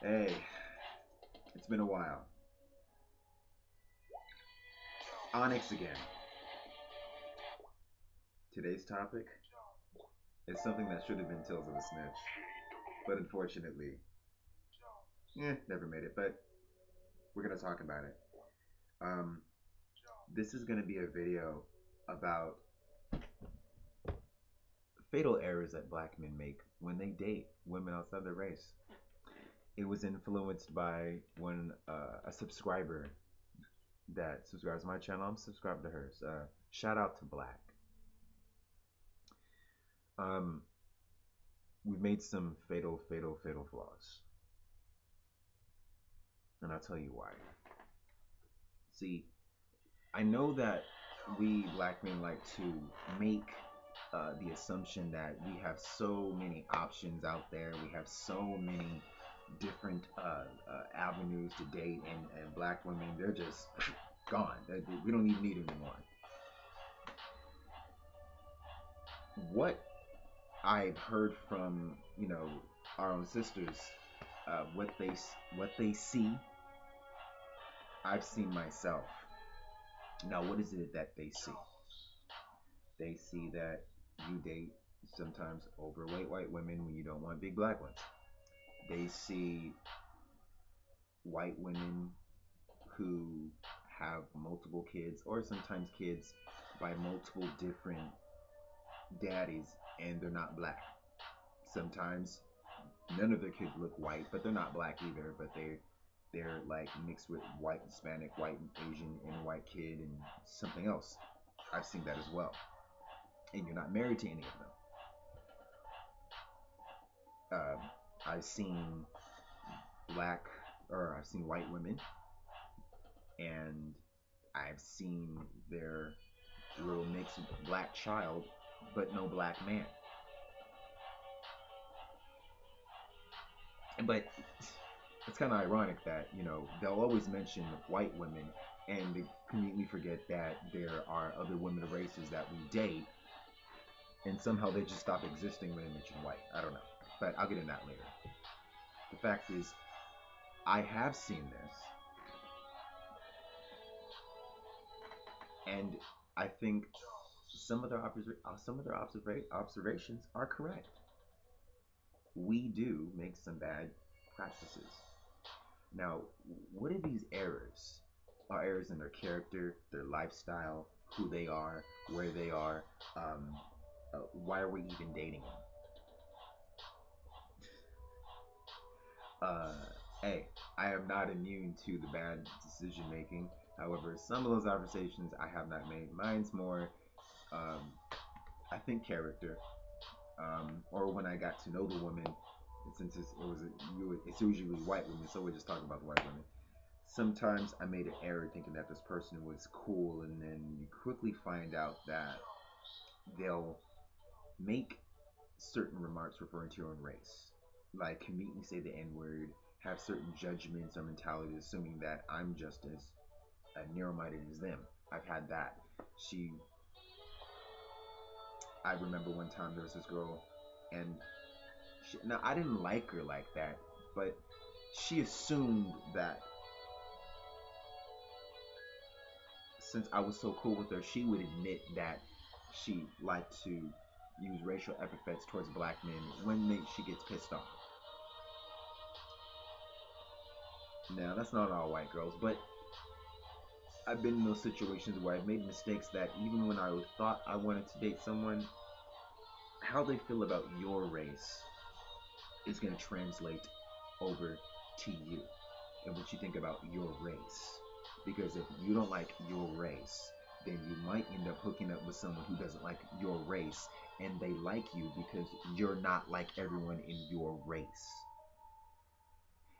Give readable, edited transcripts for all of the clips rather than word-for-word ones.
Hey, it's been a while. Onyx again. Today's topic is something that should have been Tales of a Snitch, but unfortunately, never made it. But we're gonna talk about it. Um, this is gonna be a video about fatal errors that black men make when they date women outside their race. It was influenced by a subscriber that subscribes to my channel. I'm subscribed to hers. Shout out to Black. Um, we've made some fatal flaws, and I'll tell you why. See, I know that we black men like to make the assumption that we have so many options out there. We have so many different avenues to date, and black women, they're just gone. We don't even need them anymore. What I've heard from, our own sisters, what they see, I've seen myself. Now, what is it that they see? They see that you date sometimes overweight white women when you don't want big black ones. They see white women who have multiple kids, or sometimes kids by multiple different daddies, and they're not black. Sometimes none of their kids look white, but they're not black either, but they're like mixed with white, Hispanic, white, Asian, and white kid, and something else. I've seen that as well. And you're not married to any of them. I've seen black, or I've seen white women, and I've seen their little mixed black child, but no black man. But it's kind of ironic that they'll always mention white women, and they completely forget that there are other women of races that we date, and somehow they just stop existing when they mention white. I don't know, but I'll get into that later. The fact is, I have seen this, and I think some of their observations are correct. We do make some bad practices. Now, what are these errors? Are errors in their character, their lifestyle, who they are, where they are? Why are we even dating them? Uh, hey, I am not immune to the bad decision making. However, some of those conversations I have not made. Mine's more, um, I think, character. Or when I got to know the woman, since it's usually white women, so we're just talking about the white women. Sometimes I made an error thinking that this person was cool, and then you quickly find out that they'll make certain remarks referring to your own race, like conveniently say the N word, have certain judgments or mentalities, assuming that I'm just as narrow-minded as them. I've had that. She, I remember one time there was this girl, and now I didn't like her like that, but she assumed that since I was so cool with her, she would admit that she liked to use racial epithets towards black men when she gets pissed off. Now, that's not all white girls, but I've been in those situations where I've made mistakes that even when I thought I wanted to date someone, how they feel about your race is going to translate over to you and what you think about your race. Because if you don't like your race, then you might end up hooking up with someone who doesn't like your race, and they like you because you're not like everyone in your race.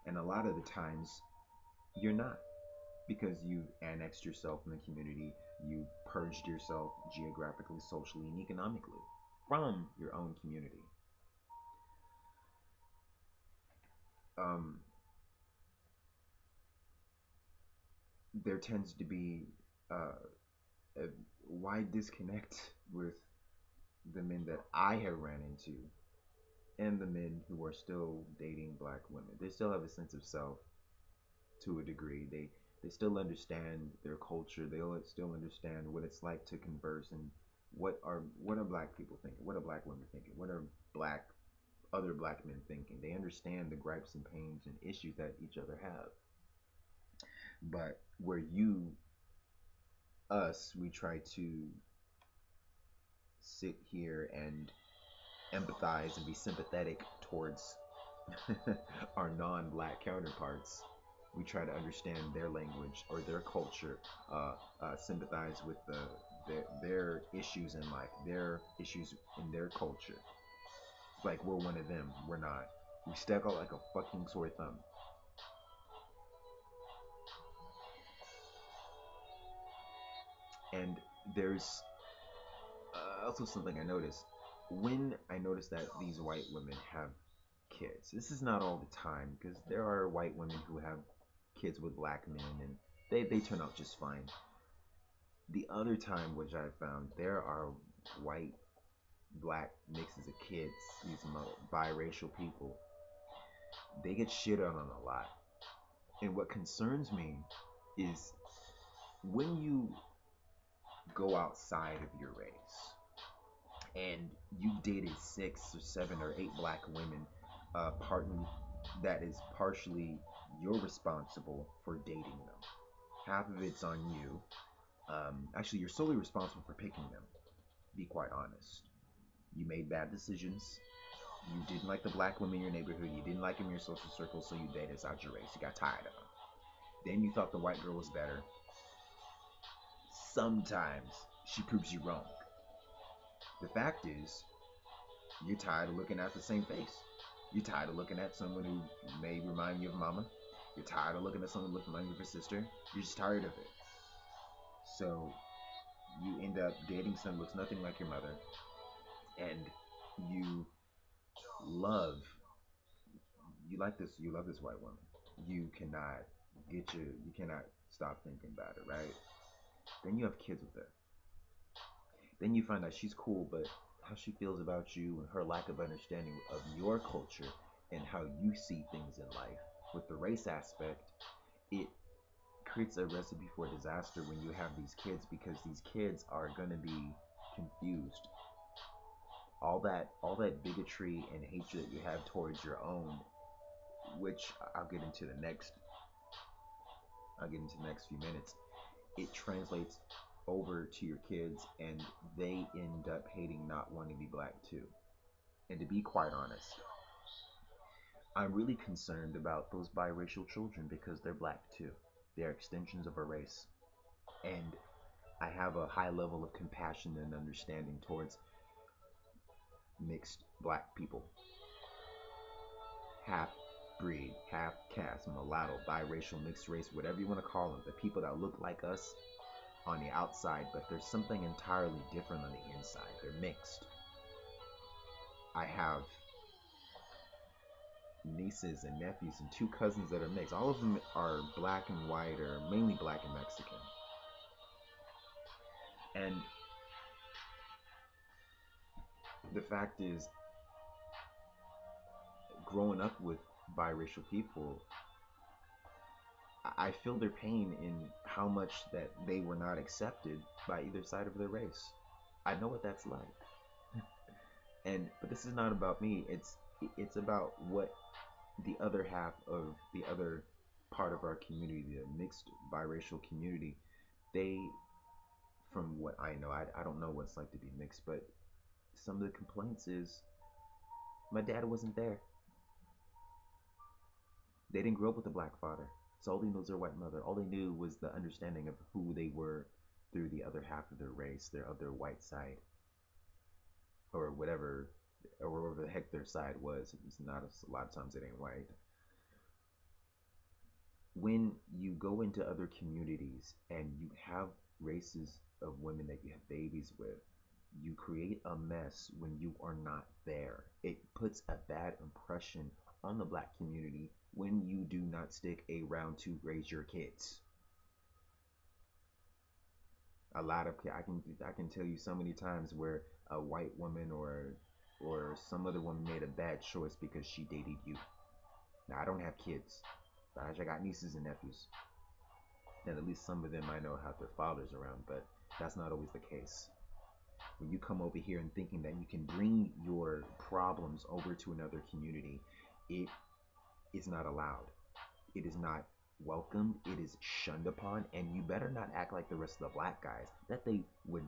And a lot of the times, you're not, because you've annexed yourself in the community, you've purged yourself geographically, socially, and economically from your own community. Um, there tends to be a wide disconnect with the men that I have ran into and the men who are still dating black women. They still have a sense of self to a degree. They still understand their culture. They still understand what it's like to converse and what are black people thinking? What are black women thinking? What are black other black men thinking? They understand the gripes and pains and issues that each other have. But where we try to sit here and empathize and be sympathetic towards our non-black counterparts. We try to understand their language or their culture, sympathize with their issues in life, their issues in their culture. Like we're one of them. We're not. We stack out like a fucking sore thumb. And there's also something I noticed. When I notice that these white women have kids, this is not all the time because there are white women who have kids with black men and they turn out just fine. The other time, which I found, there are white black mixes of kids, these biracial people, they get shit on a lot. And what concerns me is when you go outside of your race and you dated 6 or 7 or 8 black women, partly that is partially you're responsible for dating them. Half of it's on you. Actually, you're solely responsible for picking them. Be quite honest. You made bad decisions. You didn't like the black women in your neighborhood. You didn't like them in your social circle, so you dated out your race. You got tired of them. Then you thought the white girl was better. Sometimes she proves you wrong. The fact is, you're tired of looking at the same face. You're tired of looking at someone who may remind you of mama. You're tired of looking at someone who reminds you of your sister. You're just tired of it. So you end up dating someone who looks nothing like your mother, and you love you love this white woman. You cannot stop thinking about it, right? Then you have kids with her. Then you find out she's cool, but how she feels about you and her lack of understanding of your culture and how you see things in life with the race aspect, it creates a recipe for disaster when you have these kids because these kids are going to be confused. All that bigotry and hatred that you have towards your own, which I'll get into the next few minutes, it translates over to your kids and they end up hating, not wanting to be black too. And to be quite honest, I'm really concerned about those biracial children because they're black too. They're extensions of a race. And I have a high level of compassion and understanding towards mixed black people. Half breed, half caste, mulatto, biracial, mixed race, whatever you want to call them. The people that look like us on the outside, but there's something entirely different on the inside. They're mixed. I have nieces and nephews and 2 cousins that are mixed. All of them are black and white or mainly black and Mexican. And the fact is, growing up with biracial people, I feel their pain in how much that they were not accepted by either side of their race. I know what that's like. And but this is not about me. It's about what the other half of the other part of our community, the mixed biracial community, they, from what I know, I don't know what it's like to be mixed, but some of the complaints is my dad wasn't there. They didn't grow up with a black father. So all they knew was their white mother. All they knew was the understanding of who they were through the other half of their race, their other white side, or whatever, or whatever the heck their side was. It was not a lot of times it ain't white. When you go into other communities and you have races of women that you have babies with, you create a mess when you are not there. It puts a bad impression on the black community when you do not stick around to raise your kids. A lot of I can tell you so many times where a white woman or or some other woman made a bad choice because she dated you. Now, I don't have kids, but I got nieces and nephews, and at least some of them I know have their fathers around, but that's not always the case. When you come over here and thinking that you can bring your problems over to another community, it is not allowed. It is not welcomed. It is shunned upon, and you better not act like the rest of the black guys that they would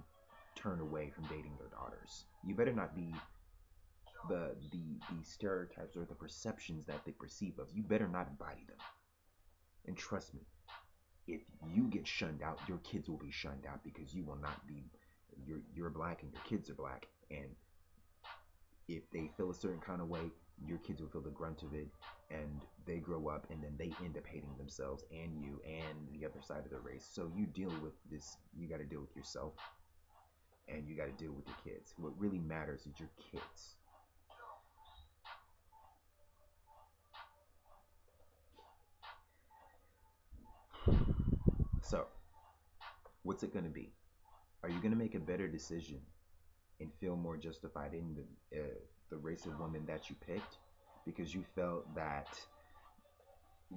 turn away from dating their daughters. You better not be the stereotypes or the perceptions that they perceive of. You better not embody them. And trust me, if you get shunned out, your kids will be shunned out because you will not be. You're black and your kids are black, and if they feel a certain kind of way, your kids will feel the grunt of it, and they grow up, and then they end up hating themselves and you and the other side of the race. So you deal with this. You got to deal with yourself, and you got to deal with your kids. What really matters is your kids. So, what's it going to be? Are you going to make a better decision and feel more justified in the race of woman that you picked because you felt that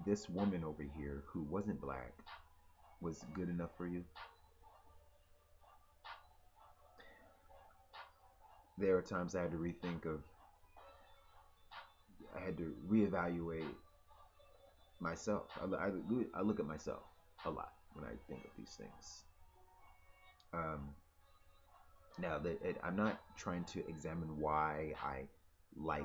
this woman over here who wasn't black was good enough for you? There are times I had to rethink of, I had to reevaluate myself. I look at myself a lot when I think of these things. Um, Now, I'm not trying to examine like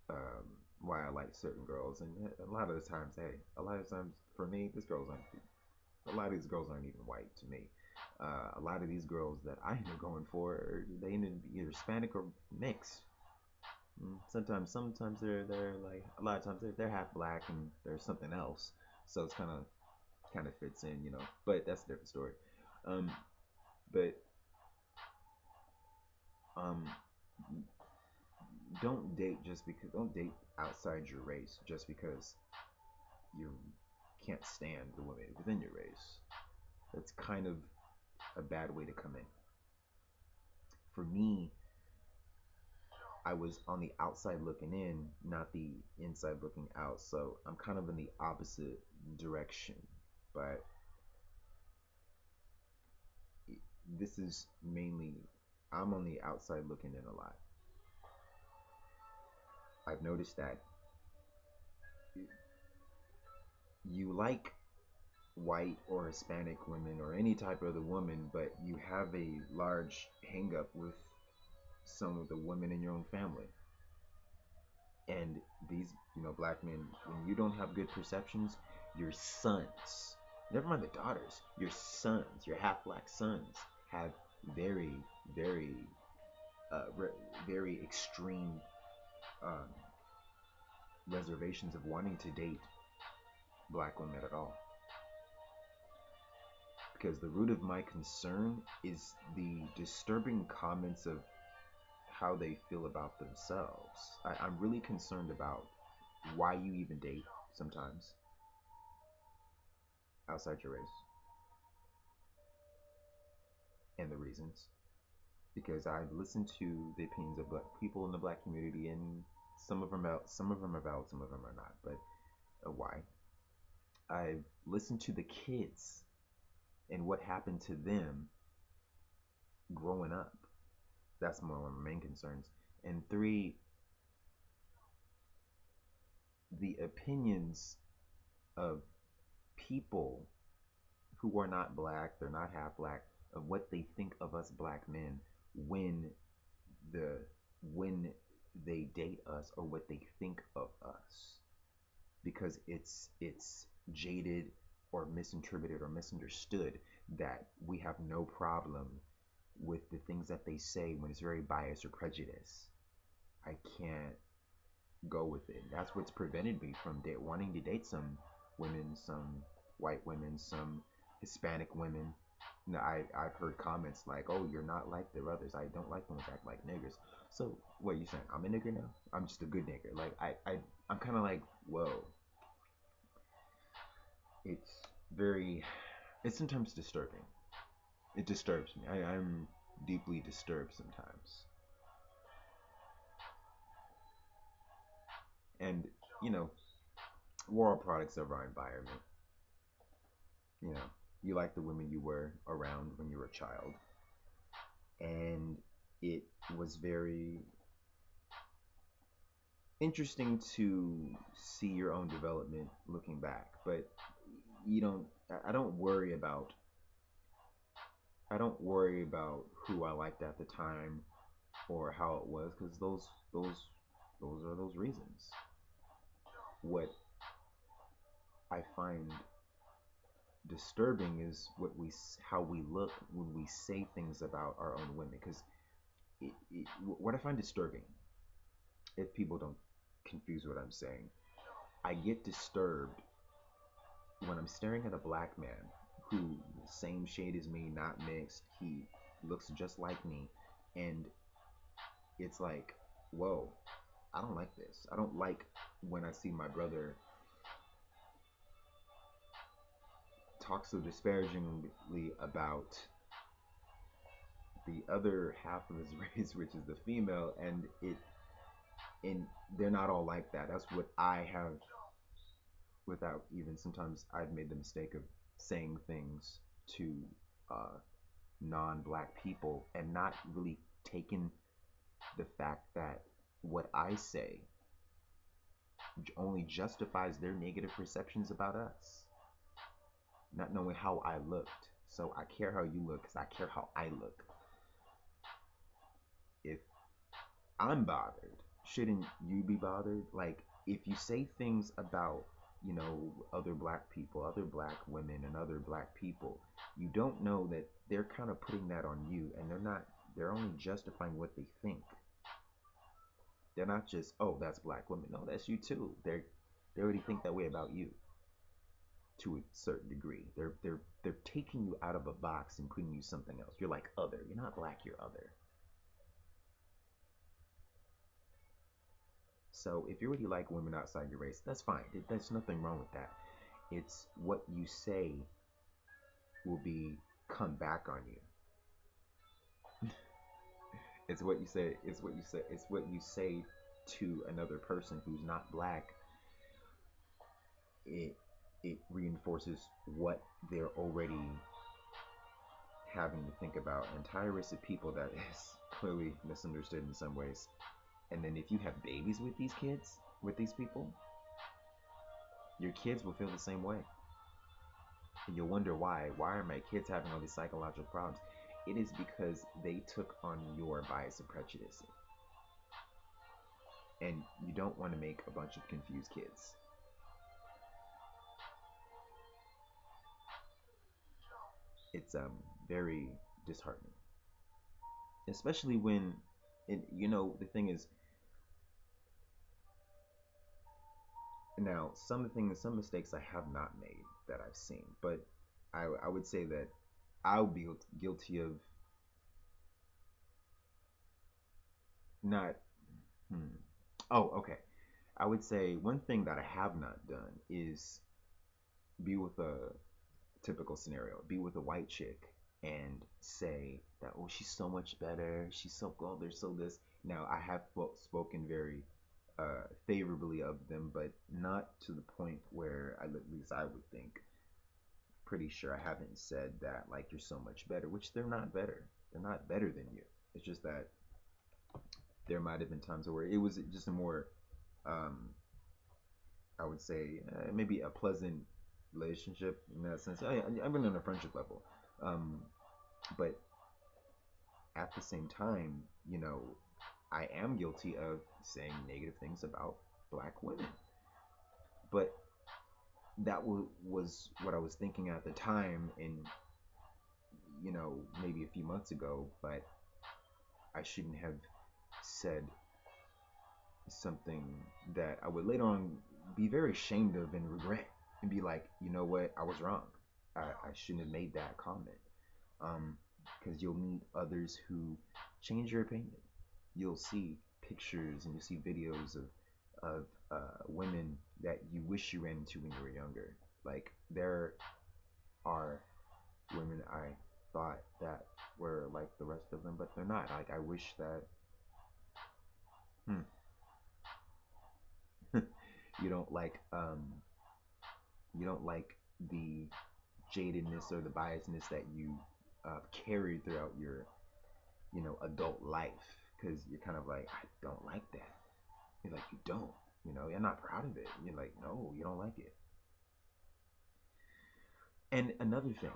um, why I like certain girls, and a lot of the times, hey, a lot of times for me, a lot of these girls aren't even white to me. A lot of these girls that I end up going for, they end up either Hispanic or mixed. Sometimes they're like a lot of times they're half black and there's something else. So it's kind of fits in, you know. But that's a different story. Um, but um, don't date outside your race just because you can't stand the women within your race. That's kind of a bad way to come in. For me, I was on the outside looking in, not the inside looking out. So I'm kind of in the opposite direction. But this is mainly, I'm on the outside looking in a lot. I've noticed that you like white or Hispanic women or any type of the woman, but you have a large hang up with some of the women in your own family. And these, black men, when you don't have good perceptions, your sons, never mind the daughters, your sons, your half black sons, have very, very, very extreme um, reservations of wanting to date black women at all. Because the root of my concern is the disturbing comments of how they feel about themselves. I'm really concerned about why you even date sometimes outside your race and the reasons. Because I've listened to the opinions of black people in the black community, and some of them are valid, some of them are not. But why? I've listened to the kids and what happened to them growing up. That's one of my main concerns. And three, the opinions of people who are not black, they're not half black, of what they think of us black men when the when they date us or what they think of us, because it's jaded or misinterpreted or misunderstood that we have no problem with the things that they say when it's very biased or prejudiced. I can't go with it. That's what's prevented me from wanting to date some women, some white women, some Hispanic women. No, I've heard comments like, "Oh, you're not like the others. I don't like them that act like niggers." So what are you saying? I'm a nigger now? I'm just a good nigger. Like I'm kind of like, whoa. It's very, it's sometimes disturbing. It disturbs me. I'm deeply disturbed sometimes. And, you know, we're all products of our environment. You know, you like the women you were around when you were a child. And it was very interesting to see your own development looking back. But you don't, I don't worry about, who I liked at the time or how it was, because those are those reasons. What I find disturbing is how we look when we say things about our own women. Because what I find disturbing, if people don't confuse what I'm saying, I get disturbed when I'm staring at a black man who same shade as me, not mixed. He looks just like me, and it's like, whoa, I don't like this. I don't like when I see my brother talk so disparagingly about the other half of his race, which is the female, and they're not all like that. That's what I have, without even, sometimes I've made the mistake of saying things to uh, non-black people and not really taking the fact that what I say only justifies their negative perceptions about us, not knowing how I looked. So I care how you look because I care how I look. If I'm bothered, shouldn't you be bothered? Like, if you say things about, other black people, other black women, and other black people, you don't know that they're kind of putting that on you, and they're only justifying what they think. They're not just, oh, that's black women. No, that's you too. They already think that way about you to a certain degree. They're taking you out of a box and putting you something else. You're like other. You're not black, you're other. So if you really like women outside your race, that's fine. There's nothing wrong with that. It's what you say will be come back on you. It's what you say. It's what you say. It's what you say to another person who's not black. It it reinforces what they're already having to think about. An entire race of people that is clearly misunderstood in some ways. And then if you have babies with these kids, with these people, your kids will feel the same way. And you'll wonder why. Why are my kids having all these psychological problems? It is because they took on your bias and prejudice. And you don't want to make a bunch of confused kids. It's very disheartening. Especially when, the thing is, now some mistakes I have not made that I've seen, but I would say that I'll be guilty of not. Hmm. Oh, okay. I would say one thing that I have not done is be with a typical scenario, be with a white chick and say that, oh, she's so much better, she's so good, they're so this. Now I have spoken very favorably of them, but not to the point where at least I would think. Pretty sure I haven't said that like you're so much better, which they're not better. They're not better than you. It's just that there might have been times where it was just a more, um, I would say, maybe a pleasant relationship in that sense. I've been on a friendship level, um, but at the same time, I am guilty of saying negative things about black women. But that was what I was thinking at the time, and maybe a few months ago. But I shouldn't have said something that I would later on be very ashamed of and regret, and be like, you know what, I was wrong. I shouldn't have made that comment. Because you'll meet others who change your opinion. You'll see pictures and you'll see videos of women that you wish you ran into when you were younger. Like, there are women I thought that were like the rest of them, but they're not. Like, I wish that. Hmm. You don't like you don't like the jadedness or the biasness that you carry throughout your adult life, because you're kind of like, I don't like that. You're like, you don't, you're not proud of it. You're like, no, you don't like it. And another thing,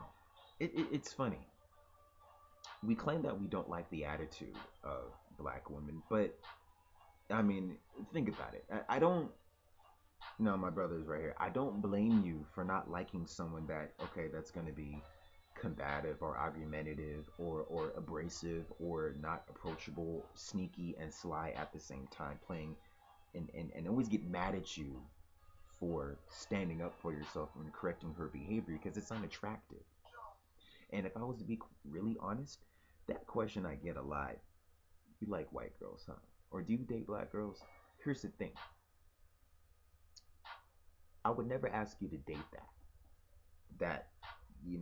it's funny. We claim that we don't like the attitude of black women, but I mean, think about it. I don't. No, my brother's right here. I don't blame you for not liking someone that, okay, that's going to be combative or argumentative or abrasive or not approachable, sneaky and sly at the same time, playing and always get mad at you for standing up for yourself and correcting her behavior because it's unattractive. And if I was to be really honest, that question I get a lot. You like white girls, huh? Or do you date black girls? Here's the thing. I would never ask you to date that. That the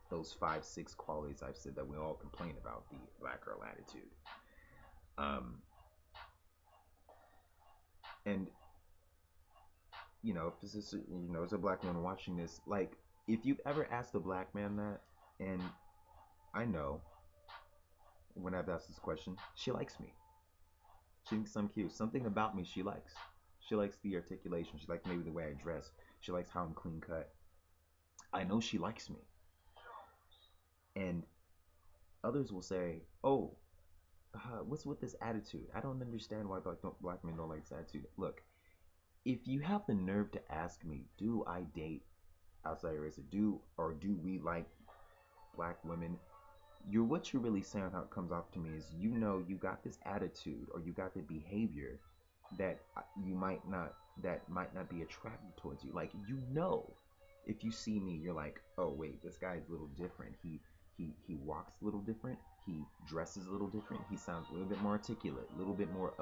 those 5, 6 qualities I've said that we all complain about, the black girl attitude. Um, and if this is as a black woman watching this, like if you've ever asked a black man that, and I know when I've asked this question, she likes me. She thinks I'm cute. Something about me she likes. She likes the articulation. She likes maybe the way I dress. She likes how I'm clean cut. I know she likes me. And others will say, "Oh, what's with this attitude? I don't understand why black men don't like this attitude." Look, if you have the nerve to ask me, do I date outside race, or do we like black women? What you're really saying, how it comes off to me, is you got this attitude or you got the behavior that you might not be attracted towards you. Like, if you see me, you're like, oh wait, this guy's a little different. He walks a little different. He dresses a little different. He sounds a little bit more articulate, a little bit more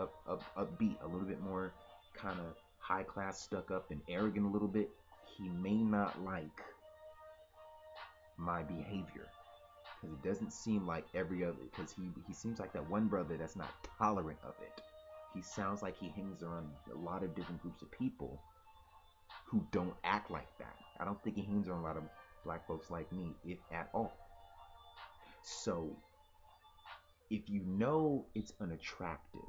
upbeat, a little bit more kind of high class, stuck up, and arrogant a little bit. He may not like my behavior because it doesn't seem like every other. Because he seems like that one brother that's not tolerant of it. He sounds like he hangs around a lot of different groups of people who don't act like that. I don't think he hangs around a lot of black folks like me, if at all. So if you know it's unattractive,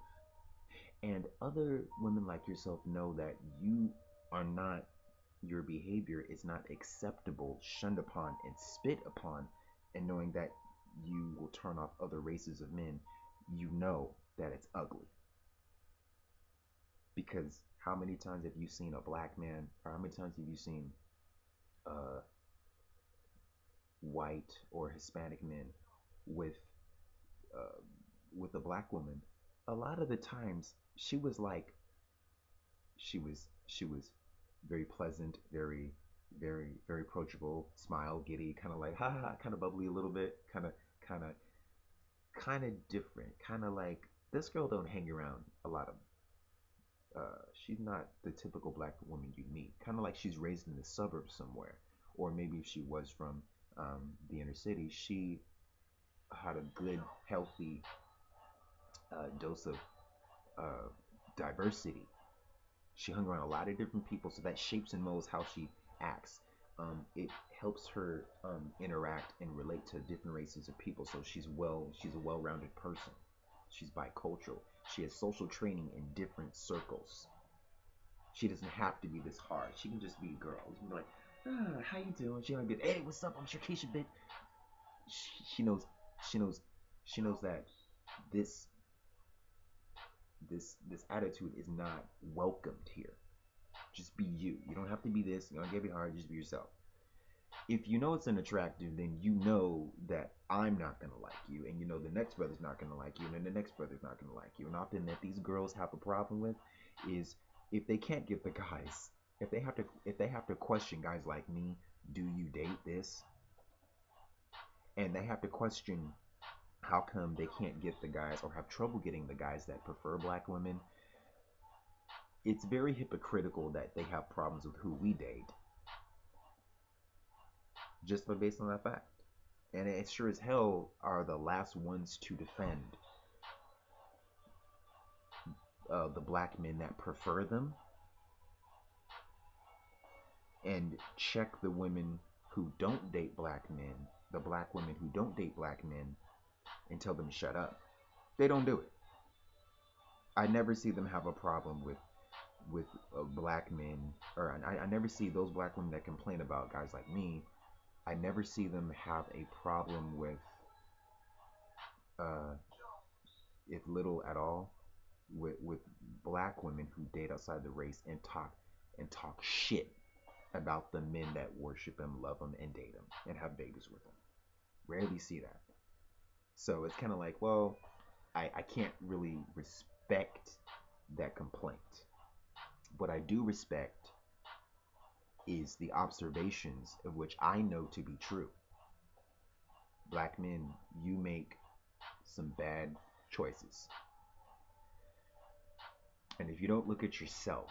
and other women like yourself know that your behavior is not acceptable, shunned upon, and spit upon, and knowing that you will turn off other races of men, you know that it's ugly. Because how many times have you seen a black man, or how many times have you seen uh, white or Hispanic men with uh, with a black woman? A lot of the times, she was very pleasant, very very approachable, smile, giddy, kind of like ha ha, kind of bubbly a little bit, kind of kind of different, kind of like this girl don't hang around a lot of she's not the typical black woman you meet. Kind of like she's raised in the suburbs somewhere, or maybe if she was from the inner city, she had a good, healthy dose of uh, diversity. She hung around a lot of different people, so that shapes and molds how she acts. It helps her interact and relate to different races of people. So she's a well-rounded person. She's bicultural. She has social training in different circles. She doesn't have to be this hard. She can just be a girl. She can be like, how you doing? She might be, hey, what's up? I'm Shakisha, bitch. She knows, she knows, she knows that this this attitude is not welcomed here. Just be you. You don't have to be this. You don't have to be hard. Just be yourself. If you know it's unattractive, then you know that I'm not gonna like you, and you know the next brother's not gonna like you, and then the next brother's not gonna like you. And often that these girls have a problem with is if they can't get the guys, if they have to question guys like me, do you date this? And they have to question how come they can't get the guys or have trouble getting the guys that prefer black women. It's very hypocritical that they have problems with who we date just based on that fact. And it sure as hell are the last ones to defend the black men that prefer them. and check the women who don't date black men, the black women who don't date black men, and tell them to shut up. They don't do it. I never see them have a problem with black men, or I never see those black women that complain about guys like me. I never see them have a problem with, uh, if little at all, with black women who date outside the race and talk shit about the men that worship him, love him, and date him, and have babies with him. Rarely see that. So it's kind of like, well, I can't really respect that complaint. What I do respect is the observations of which I know to be true. Black men, you make some bad choices. And if you don't look at yourself,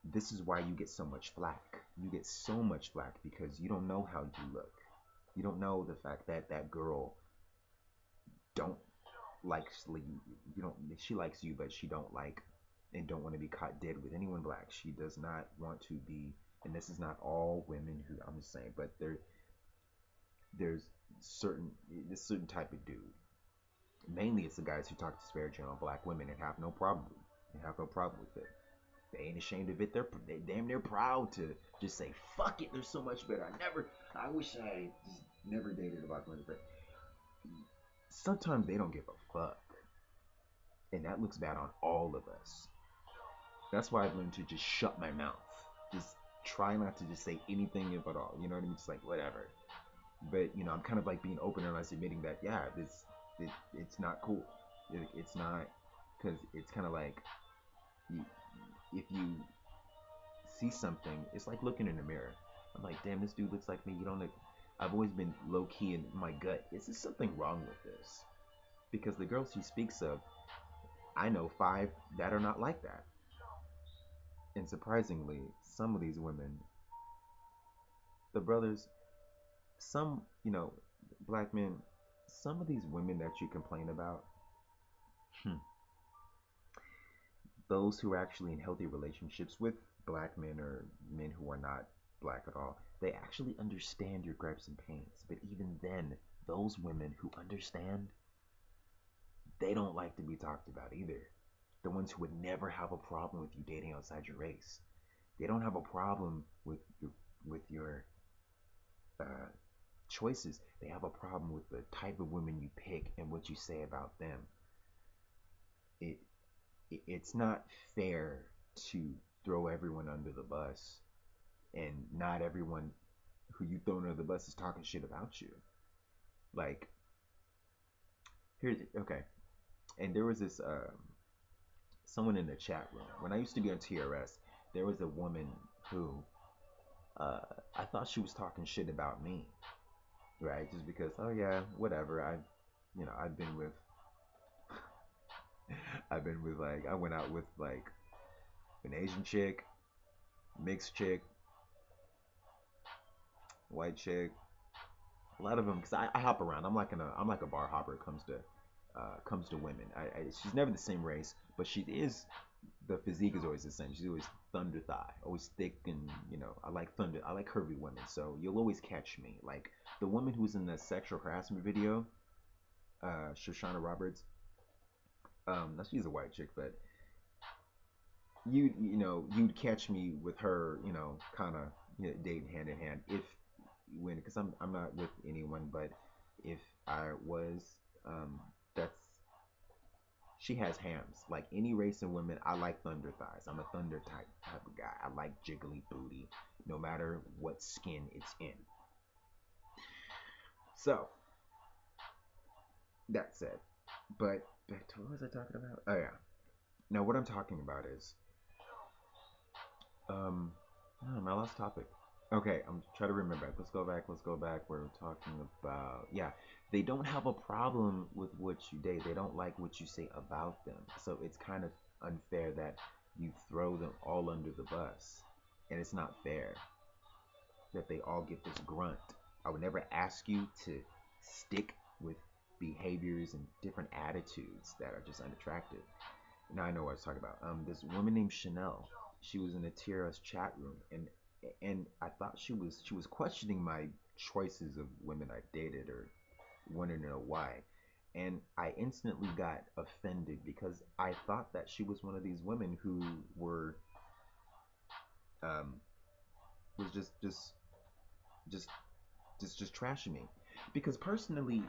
this is why you get so much flack. You get so much flack because you don't know how you look. You don't know the fact that that girl don't likes you don't she likes you, but she don't like and don't want to be caught dead with anyone black. She does not want to be, and this is not all women who, I'm just saying, but there's certain this certain type of dude. Mainly it's the guys who talk disparaging on black women and have no problem with it. They ain't ashamed of it. They damn near proud to just say fuck it. They're so much better. I wish I just never dated a black woman, but sometimes they don't give a fuck, and that looks bad on all of us. That's why I've learned to just shut my mouth. Just try not to just say anything if at all. You know what I mean? Just like whatever. But I'm kind of like being open and like admitting that it's not cool. It's not, because it's kind of like you, if you see something, it's like looking in the mirror. I'm like, damn, this dude looks like me. You don't look. I've always been low key in my gut. Is there something wrong with this? Because the girls he speaks of, I know 5 that are not like that. And surprisingly, some of these women, the brothers, some, black men, some of these women that you complain about, hmm, those who are actually in healthy relationships with black men or men who are not black at all, they actually understand your gripes and pains. But even then, those women who understand, they don't like to be talked about either. The ones who would never have a problem with you dating outside your race. They don't have a problem with your uh, choices. They have a problem with the type of women you pick and what you say about them. It, it's not fair to throw everyone under the bus, and not everyone who you throw under the bus is talking shit about you. Like, here's okay. And there was this someone in the chat room when I used to be on TRS. There was a woman who uh, I thought she was talking shit about me, right? Just because, oh yeah, whatever. I've been with, like, I went out with like an Asian chick, mixed chick, white chick, a lot of them. Cause I hop around. I'm like a bar hopper. It comes to women. She's never the same race, but she is. The physique is always the same. She's always thunder thigh, always thick, and I like thunder. I like curvy women, so you'll always catch me. Like the woman who's in the sexual harassment video, Shoshana Roberts. She's a white chick, but you'd catch me with her, kind of dating hand in hand if when because I'm not with anyone, but if I was, that's she has hams. Like any race of women, I like thunder thighs. I'm a thunder type of guy. I like jiggly booty, no matter what skin it's in. So that said, but back to what was I talking about? Oh yeah. Now what I'm talking about is oh, my last topic. Okay, I'm trying to remember. Let's go back. Let's go back. We're talking about, yeah, they don't have a problem with what you date. They don't like what you say about them. So it's kind of unfair that you throw them all under the bus. And it's not fair that they all get this grunt. I would never ask you to stick with behaviors and different attitudes that are just unattractive. Now I know what I was talking about. This woman named Chanel. She was in a TRS chat room, and and I thought she was questioning my choices of women I dated or wanted to know why. And I instantly got offended because I thought that she was one of these women who were um was just just trashing me. Because personally,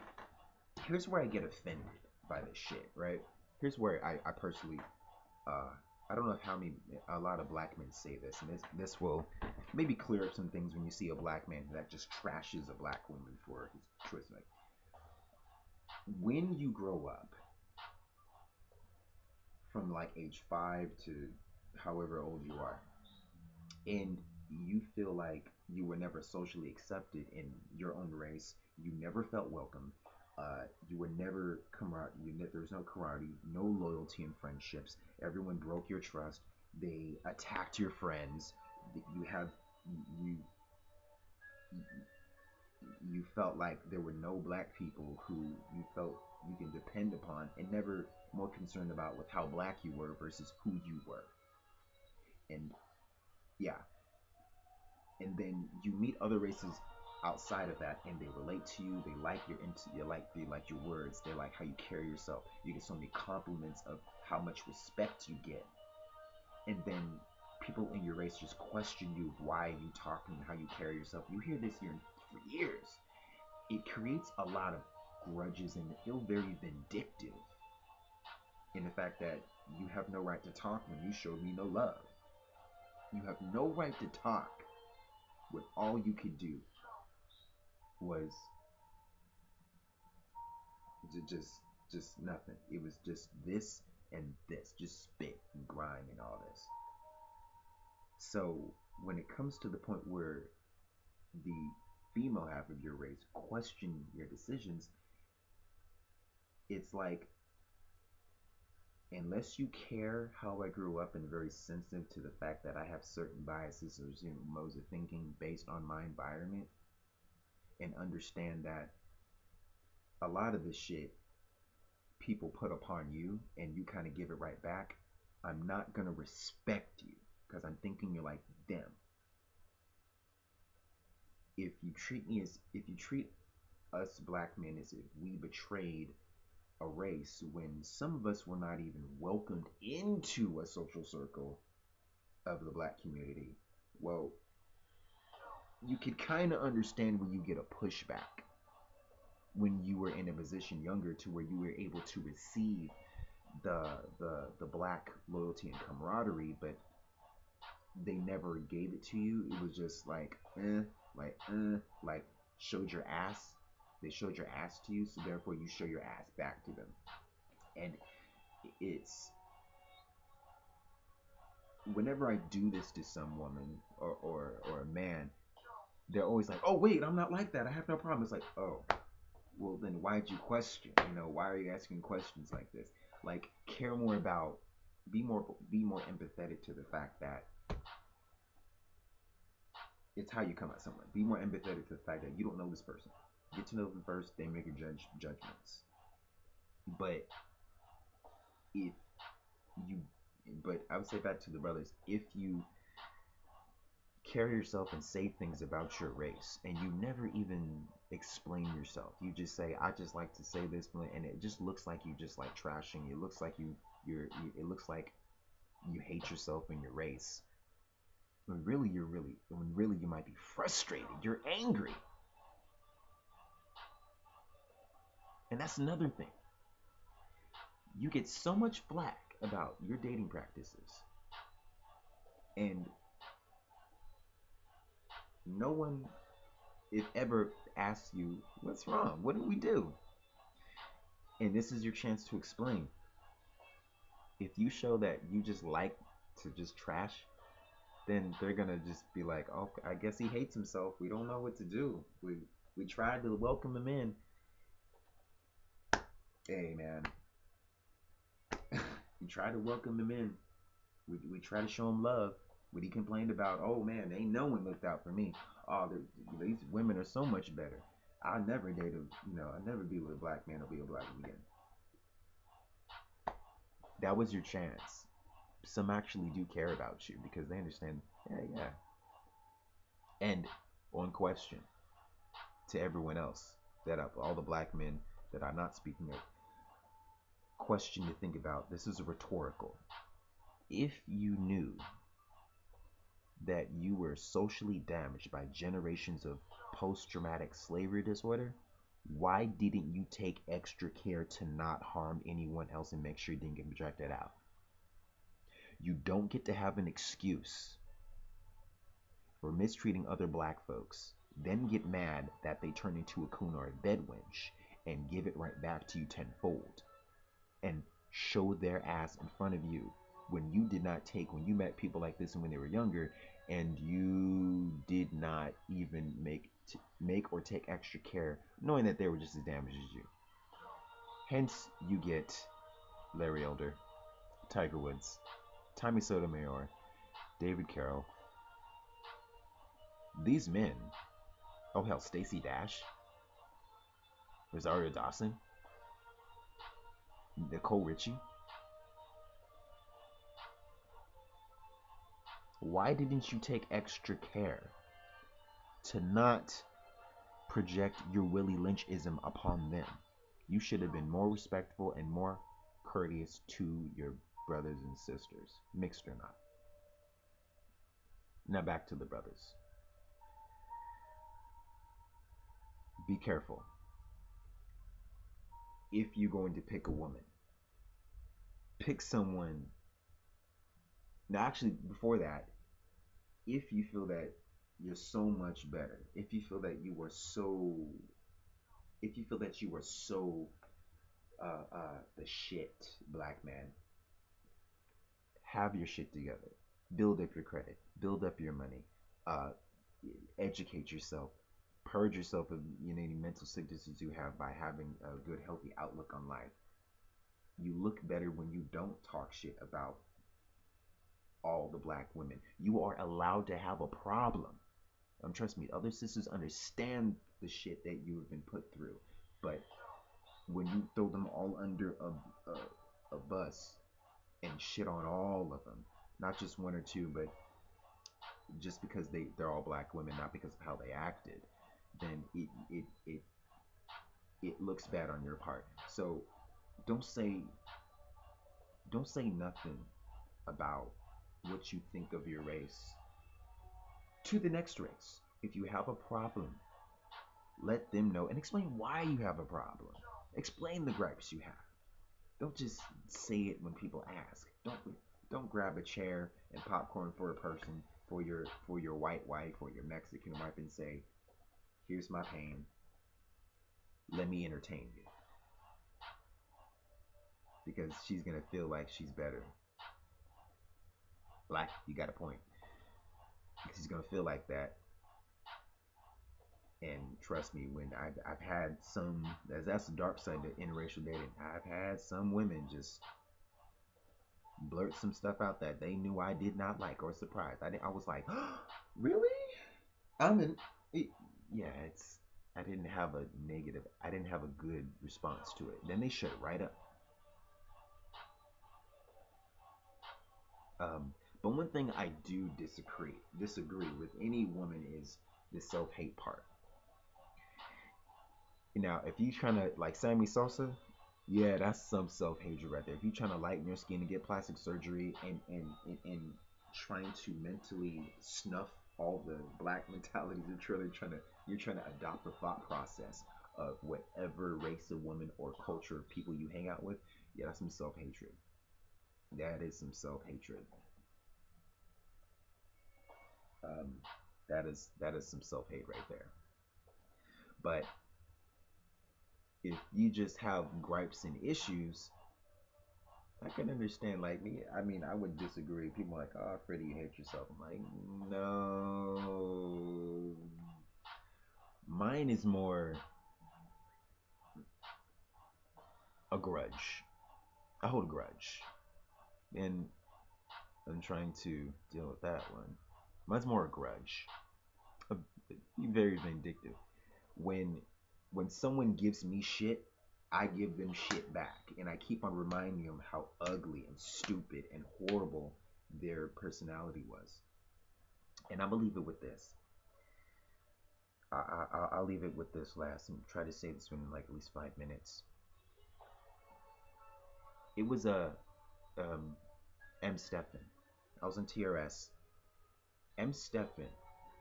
here's where I get offended by this shit, right? Here's where I personally uh I don't know if how many a lot of black men say this, and this will maybe clear up some things when you see a black man that just trashes a black woman for his choice. Like when you grow up from like age 5 to however old you are, and you feel like you were never socially accepted in your own race, you never felt welcome, you were never camaraderie, there was no camaraderie, no loyalty in friendships, everyone broke your trust, they attacked your friends, you have you you felt like there were no black people who you felt you can depend upon, and never more concerned about with how black you were versus who you were. And yeah, and then you meet other races outside of that, and they relate to you, they like your they like your words, they like how you carry yourself, you get so many compliments of how much respect you get. And then people in your race just question you, why you talk and how you carry yourself. You hear this here for years. It creates a lot of grudges and feel very vindictive in the fact that you have no right to talk when you showed me no love. You have no right to talk when all you could do was just nothing. It was just this and this, just spit and grind and all this. So when it comes to the point where the female half of your race question your decisions, it's like unless you care how I grew up and very sensitive to the fact that I have certain biases or modes of thinking based on my environment, and understand that a lot of this shit people put upon you and you kind of give it right back, I'm not gonna respect you because I'm thinking you're like them. If you treat us black men as if we betrayed a race when some of us were not even welcomed into a social circle of the black community, well, you could kind of understand when you get a pushback when you were in a position younger to where you were able to receive the black loyalty and camaraderie, but they never gave it to you. It was just like showed your ass. They showed your ass to you, so therefore you show your ass back to them. And it's whenever I do this to some woman or a man, they're always like, "Oh wait, I'm not like that. I have no problem." It's like, "Oh, well then why'd you question? Why are you asking questions like this? Like care more about be more empathetic to the fact that it's how you come at someone. Be more empathetic to the fact that you don't know this person. Get to know them first, then make your judgments. But if you, but I would say back to the brothers, if you carry yourself and say things about your race and you never even explain yourself, you just say, I just like to say this, and it just looks like you just like trashing. It looks like it looks like you hate yourself and your race. When really you might be frustrated. You're angry. And that's another thing. You get so much flack about your dating practices, and no one, if ever, asks you, what's wrong? What did we do? And this is your chance to explain. If you show that you just like to just trash, then they're gonna just be like, "Oh, I guess he hates himself. We don't know what to do. We tried to welcome him in. Hey, man, we tried to welcome him in. We tried to show him love. What he complained about, oh man, ain't no one looked out for me. Oh, these women are so much better. I'll never date I'll never be with a black man or be a black woman again." That was your chance. Some actually do care about you because they understand, yeah, yeah. And on question to everyone else, that all the black men that I'm not speaking of, question to think about. This is rhetorical. If you knew that you were socially damaged by generations of post traumatic slavery disorder, why didn't you take extra care to not harm anyone else and make sure you didn't get projected out? You don't get to have an excuse for mistreating other black folks, then get mad that they turn into a coon or a dead wench and give it right back to you tenfold and show their ass in front of you when you did not take, when you met people like this and when they were younger, and you did not even make or take extra care knowing that they were just as damaged as you. Hence you get Larry Elder, Tiger Woods, Tommy Sotomayor, David Carroll. These men, oh hell, Stacey Dash, Rosario Dawson, Nicole Richie. Why didn't you take extra care to not project your Willie Lynchism upon them? You should have been more respectful and more courteous to your brothers and sisters, mixed or not. Now back to the brothers. Be careful. If you're going to pick a woman, pick someone. Now, actually, before that, if you feel that you're so much better, if you feel that you were so, if you feel that you were so the shit, black man, have your shit together. Build up your credit. Build up your money. Uh, Educate yourself. Purge yourself of any mental sicknesses you have by having a good, healthy outlook on life. You look better when you don't talk shit about all the black women. You are allowed to have a problem. Trust me, other sisters understand the shit that you have been put through. But when you throw them all under a bus and shit on all of them, not just one or two, but just because they're all black women, not because of how they acted, then it looks bad on your part. So don't say nothing about what you think of your race to the next race. If you have a problem, let them know and explain why you have a problem. Explain the gripes you have. Don't just say it when people ask. Don't grab a chair and popcorn for a person, for your white wife or your Mexican wife, and say, "Here's my pain. Let me entertain you," because she's gonna feel like she's better. Like, you got a point. She's gonna feel like that. And trust me, when I've had some, that's the dark side of interracial dating. I've had some women just blurt some stuff out that they knew I did not like or surprised. I was like, oh, really? I'm in. Yeah, it's. I didn't have a negative. I didn't have a good response to it. Then they shut it right up. But one thing I do disagree with any woman is the self-hate part. Now, if you trying to like Sammy Sosa, yeah, that's some self-hatred right there. If you trying to lighten your skin and get plastic surgery and trying to mentally snuff all the black mentalities, you're trying to adopt the thought process of whatever race of woman or culture of people you hang out with, yeah, that's some self-hatred. That is some self-hatred. Um, that is some self-hate right there. But if you just have gripes and issues, I can understand. Like me, I mean, I would disagree. People are like, "Oh, Freddie, you hate yourself." I'm like, no. Mine is more a grudge. I hold a grudge, and I'm trying to deal with that one. Mine's more a grudge. A, very vindictive. When when someone gives me shit, I give them shit back, and I keep on reminding them how ugly and stupid and horrible their personality was. And I believe it with this. I'll leave it with this last and try to say this in like at least 5 minutes. It was a um, M. Stephan. I was in TRS. M. Stephan,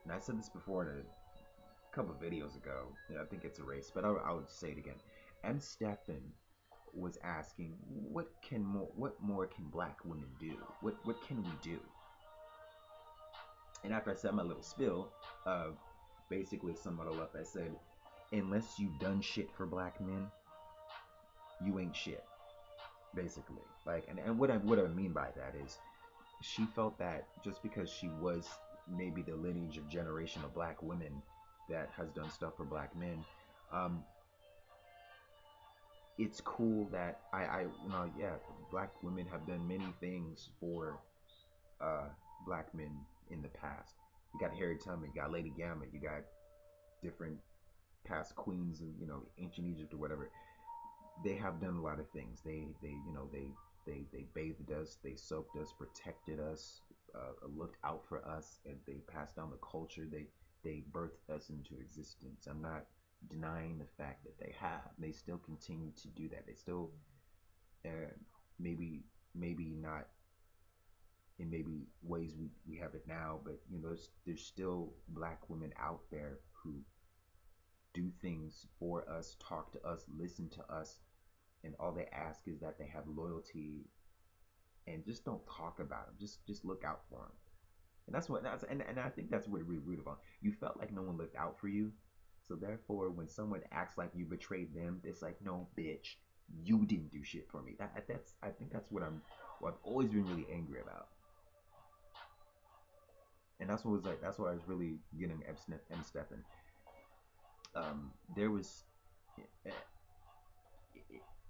and I said this before in a couple of videos ago. Yeah, I think it's erased, but I would say it again. M. Stephan was asking, what more can black women do? What can we do? And after I said my little spill, uh, basically summed it all up. I said, unless you've done shit for black men, you ain't shit. Basically, like, and what I mean by that is, she felt that just because she was maybe the lineage of generation of black women that has done stuff for black men, um, it's cool that yeah, black women have done many things for uh, black men in the past. You got Harriet Tubman, you got Lady Gamma, you got different past queens in ancient Egypt or whatever. They have done a lot of things. They bathed us, they soaked us, protected us, looked out for us, and they passed down the culture. They birthed us into existence. I'm not denying the fact that they have. They still continue to do that. They still uh, maybe not in maybe ways we have it now, but there's still black women out there who do things for us, talk to us, listen to us, and all they ask is that they have loyalty and just don't talk about them. Just look out for them. And and I think that's what it really rooted on. You felt like no one looked out for you, so therefore, when someone acts like you betrayed them, it's like, no, bitch, you didn't do shit for me. I think that's what I've always been really angry about. And that's what was like. That's why I was really getting M. Stephan. There was,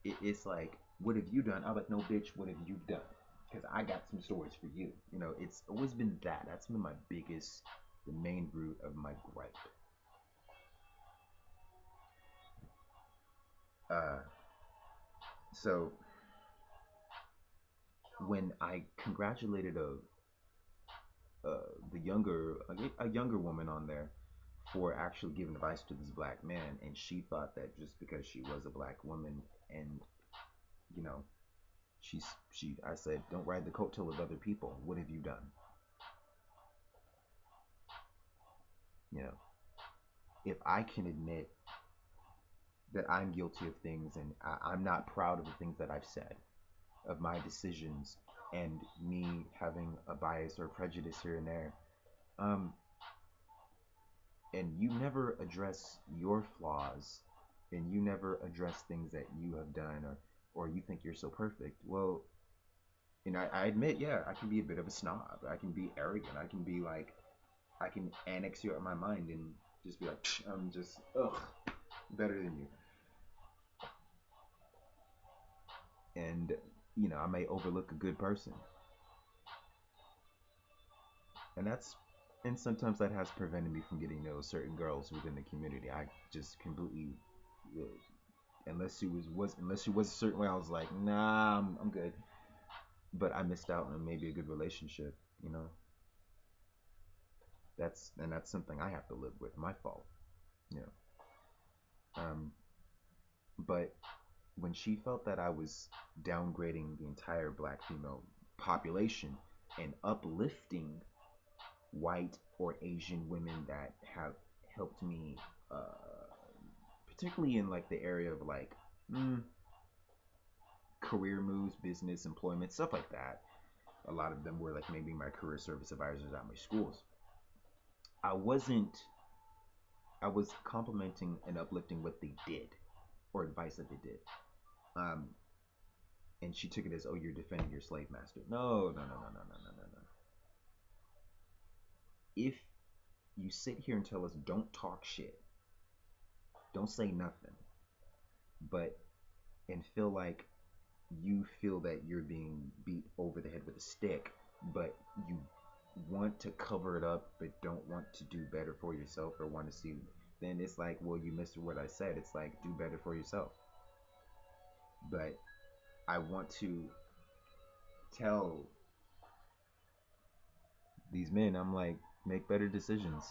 it, it's like, what have you done? I'm like, no, bitch, what have you done? Because I got some stories for you. It's always been that. That's been my biggest, the main root of my gripe. Uh, so when I congratulated a younger woman on there for actually giving advice to this black man, and she thought that just because she was a black woman and you know I said, don't ride the coattail of other people. What have you done? You know, if I can admit that I'm guilty of things and I'm not proud of the things that I've said, of my decisions, and me having a bias or prejudice here and there, um, and you never address your flaws, and you never address things that you have done, or you think you're so perfect, well, I admit, yeah, I can be a bit of a snob. I can be arrogant. I can be like, I can annex you out of my mind and just be like, I'm just, ugh, better than you. And, I may overlook a good person. And sometimes that has prevented me from getting those certain girls within the community. I just completely, uh, unless she was a certain way, I was like, nah, I'm good. But I missed out on maybe a good relationship, you know? That's something I have to live with, my fault, you know? Um, but when she felt that I was downgrading the entire black female population and uplifting white or Asian women that have helped me, particularly in like the area of like mm, career moves, business, employment, stuff like that. A lot of them were like maybe my career service advisors at my schools. I wasn't. I was complimenting and uplifting what they did, or advice that they did. Um, and she took it as, oh, you're defending your slave master. No, no, no, no, no, no, no, no, no. If you sit here and tell us don't talk shit, don't say nothing, but and feel like you feel that you're being beat over the head with a stick, but you want to cover it up, but don't want to do better for yourself or want to see, then it's like, well, you missed what I said. It's like, do better for yourself. But I want to tell these men, I'm like, make better decisions.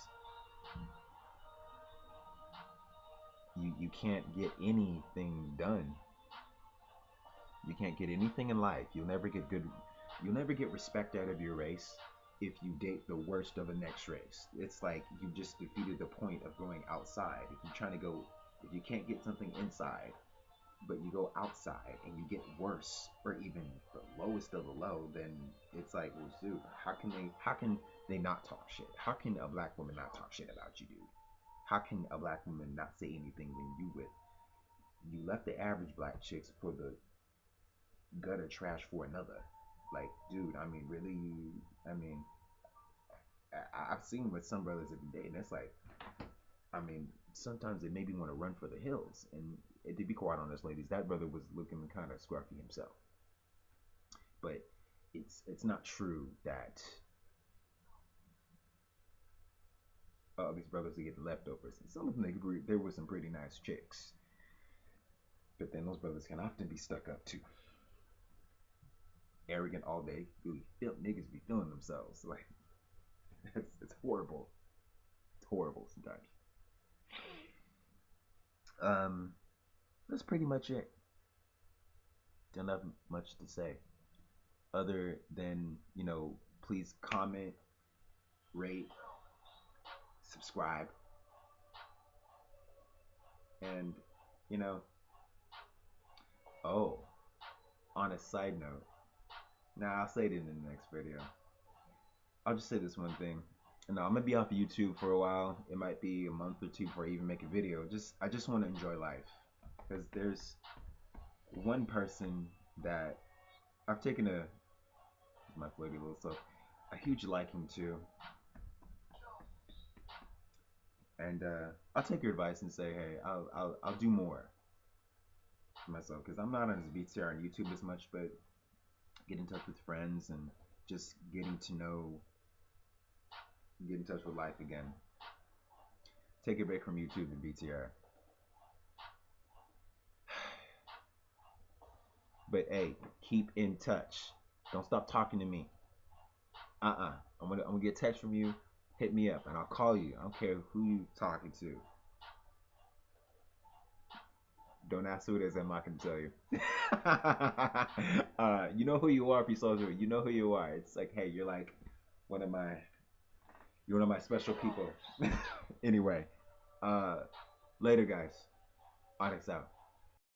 You can't get anything done. You can't get anything in life. You'll never get respect out of your race if you date the worst of the next race. It's like you just defeated the point of going outside. If you can't get something inside, but you go outside and you get worse or even the lowest of the low, then it's like, well, dude, how can they not talk shit? How can a black woman not talk shit about you, dude? How can a black woman not say anything when you left the average black chicks for the gutter trash for another? Like, dude, I mean, really, I mean, I've seen what some brothers have been dating. It's like, I mean, sometimes they maybe want to run for the hills. And to be quite honest, ladies, that brother was looking kind of scruffy himself. But it's not true that these brothers they get the leftovers. And some of them there were some pretty nice chicks, but then those brothers can often be stuck up too, arrogant all day. Really, niggas be feeling themselves. Like it's horrible. It's horrible sometimes. Um, that's pretty much it. Don't have much to say other than please comment, rate, subscribe, and you know. Oh, on a side note, now I'll say it in the next video. I'll just say this one thing. No, I'm gonna be off of YouTube for a while. It might be a month or two before I even make a video. I just want to enjoy life, because there's one person that I've taken my floaty little self a huge liking to, and I'll take your advice and say, hey, I'll do more for myself, because I'm not on this BTR on YouTube as much, but get in touch with friends and just get in touch with life again. Take a break from YouTube and BTR. But hey, keep in touch. Don't stop talking to me. I'm gonna get a text from you. Hit me up and I'll call you. I don't care who you talking to. Don't ask who it is. I'm not gonna tell you. You know who you are if you saw it. You know who you are. It's like, hey, you're like one of my special people. Anyway, later, guys. Onyx out.